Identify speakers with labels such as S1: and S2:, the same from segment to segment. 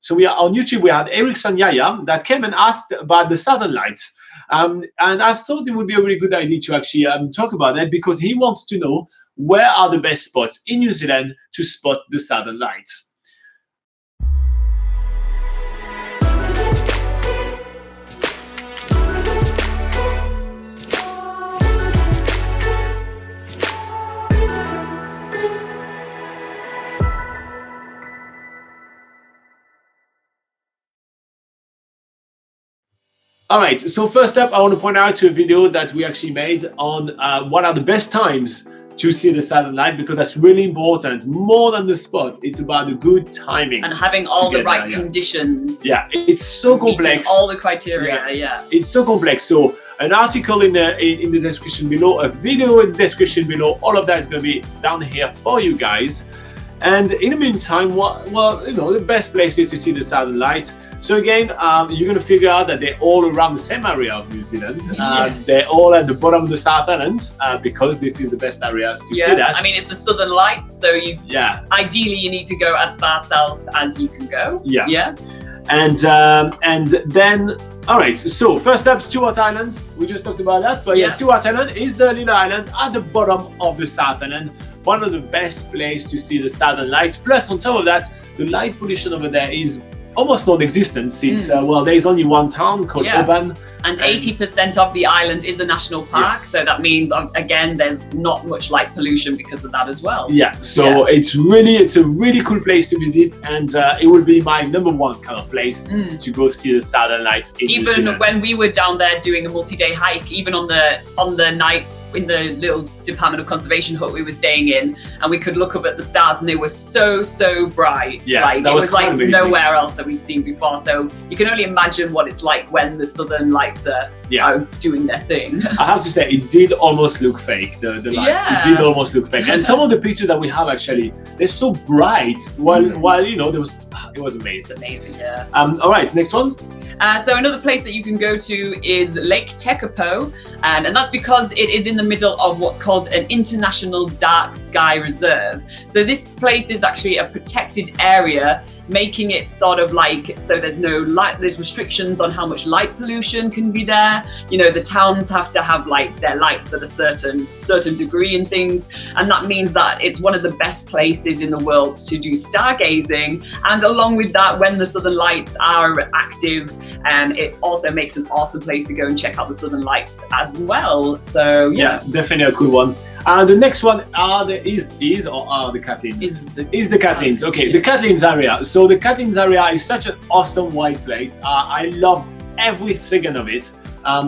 S1: So we are on YouTube. We had Erikson that came and asked about the Southern Lights. And I thought it would be a really good idea to actually talk about that, because he wants to know where are the best spots in New Zealand to spot the Southern Lights. All right, so first up, I want to point out to a video that we actually made on what are the best times to see the Southern Light, because that's really important. More than the spot, it's about the good timing.
S2: And having all the right conditions.
S1: Yeah, it's so complex.
S2: All the criteria, yeah.
S1: It's so complex. So an article in the description below, a video in the description below, all of that is going to be down here for you guys. And in the meantime, well, you know, the best places to see the Southern Lights. So again, you're going to figure out that they're all around the same area of New Zealand. They're all at the bottom of the South Islands, because this is the best areas to see that.
S2: I mean, it's the Southern Lights, so ideally you need to go as far south as you can go. Yeah.
S1: And then, all right, so first up, Stewart Islands. We just talked about that, but Stewart Island is the little island at the bottom of the South Island. One of the best places to see the Southern Lights. Plus, on top of that, the light pollution over there is almost non-existent. It's well, there's only one town called Oban.
S2: And 80% of the island is a national park, so that means again there's not much light pollution because of that as well.
S1: So it's a really cool place to visit, and it will be my #1 kind of place to go see the Southern Lights in New Zealand.
S2: Even when we were down there doing a multi-day hike, even on the night in the little Department of Conservation hut we were staying in, and we could look up at the stars and they were so bright. Like it was like amazing. Nowhere else that we'd seen before. So you can only imagine what it's like when the Southern Lights are doing their thing. I
S1: have to say, it did almost look fake, the lights. It did almost look fake. And some of the pictures that we have, actually, they're so bright, while you know, it was amazing.
S2: Amazing, yeah.
S1: All right, next one.
S2: So another place that you can go to is Lake Tekapo, and that's because it is in the middle of what's called an International Dark Sky Reserve. So this place is actually a protected area, making it sort of like, so there's no light, there's restrictions on how much light pollution can be there. You know, the towns have to have like their lights at a certain degree and things, and that means that it's one of the best places in the world to do stargazing. And along with that, when the Southern Lights are active, it also makes an awesome place to go and check out the Southern Lights as well. So
S1: yeah, definitely a cool one. The next one is the Kathleens. Is the Kathleens. Okay, the Kathleens area. So the Kathleens area is such an awesome white place. I love every second of it.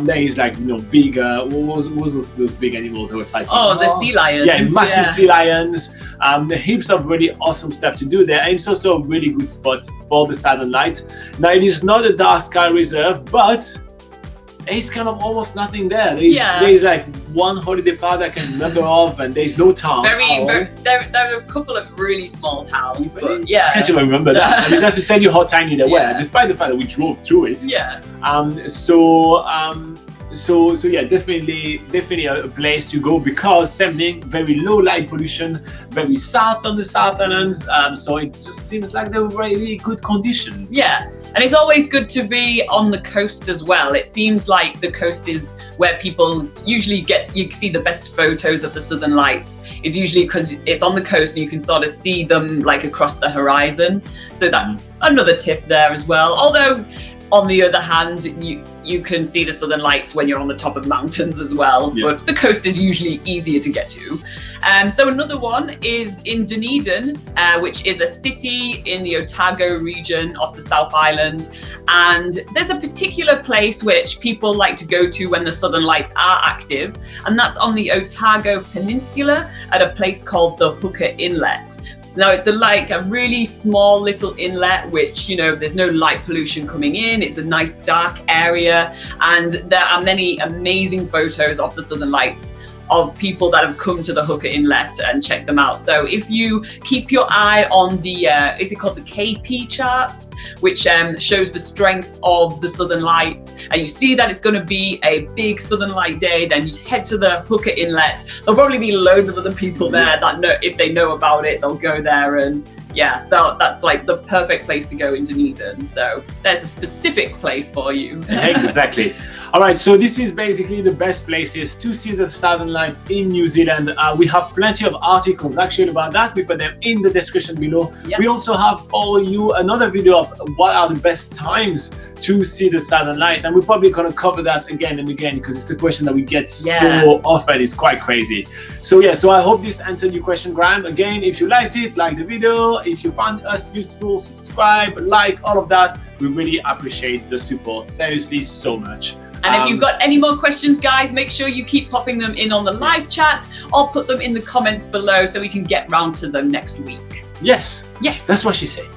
S1: There is like, you know, big, what was those big animals that were fighting?
S2: Oh, the sea lions.
S1: Yeah, massive sea lions. The heaps of really awesome stuff to do there. And it's also a really good spot for the Southern Lights. Now, it is not a dark sky reserve, but there's kind of almost nothing there. There's like one holiday park I can remember of, and there's no town.
S2: There are a couple of really small towns, but I
S1: can't even remember that. I mean, that's to tell you how tiny they were, despite the fact that we drove through it. So yeah, definitely a place to go, because same thing, very low light pollution, very south on the South Islands. So it just seems like they're really good conditions.
S2: Yeah. And it's always good to be on the coast as well. It seems like the coast is where people usually you see the best photos of the Southern Lights, is usually because it's on the coast and you can sort of see them like across the horizon. So that's another tip there as well. Although, on the other hand, you can see the Southern Lights when you're on the top of mountains as well, but the coast is usually easier to get to. So another one is in Dunedin, which is a city in the Otago region of the South Island. And there's a particular place which people like to go to when the Southern Lights are active, and that's on the Otago Peninsula at a place called the Hooker Inlet. Now, it's like a really small little inlet, which, you know, there's no light pollution coming in. It's a nice dark area, and there are many amazing photos of the Southern Lights of people that have come to the Hooker Inlet and checked them out. So if you keep your eye on the, is it called the KP charts, which shows the strength of the Southern Lights, and you see that it's going to be a big Southern Light day, then you head to the Hooker Inlet. There'll probably be loads of other people there that know, if they know about it, they'll go there and yeah, that's like the perfect place to go in Dunedin. So there's a specific place for you.
S1: Exactly. All right, so this is basically the best places to see the Southern Lights in New Zealand. We have plenty of articles actually about that. We put them in the description below.
S2: Yep.
S1: We also have for you another video of what are the best times to see the Southern Lights, and we're probably going to cover that again and again because it's a question that we get so often. It's quite crazy. So yeah, so I hope this answered your question, Graham. Again, if you liked it, like the video. If you found us useful, subscribe, like, all of that. We really appreciate the support. Seriously, so much.
S2: And if you've got any more questions, guys, make sure you keep popping them in on the live chat or put them in the comments below so we can get round to them next week.
S1: Yes.
S2: Yes.
S1: That's what she said.